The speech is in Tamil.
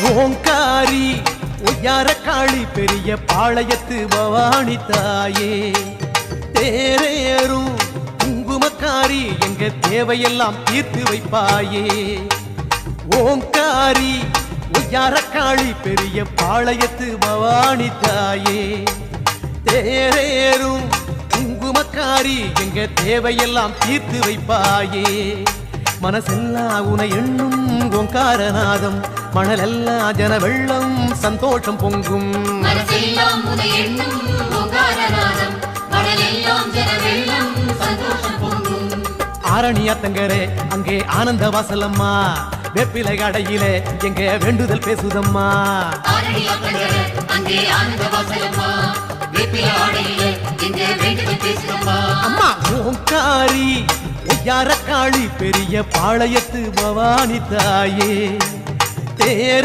ஓங்காரி ஒய்யார காளி பெரிய பாளையத்து பவானி தாயே தேரேறும் குங்குமக்காரி எங்க தேவையெல்லாம் தீர்த்து வைப்பாயே ஓங்காரி ஒய்யார காளி பெரிய பாளையத்து பவானி தாயே தேரேறும் குங்குமக்காரி எங்க தேவையெல்லாம் தீர்த்து வைப்பாயே மனசெல்லாம் உன எண்ணும் ஓங்காரநாதம் மணலெல்லாம் ஜன வெள்ளம் சந்தோஷம் பொங்கும் ஆரணியாத்தங்கரே அங்கே ஆனந்த வாசலம்மா வெப்பிலை கடையிலே எங்க வேண்டுதல் பேசுதம்மா அம்மா ஓங்காரி ஒய்யார காளி பெரிய பாளையத்து பவானி தாயே தேர்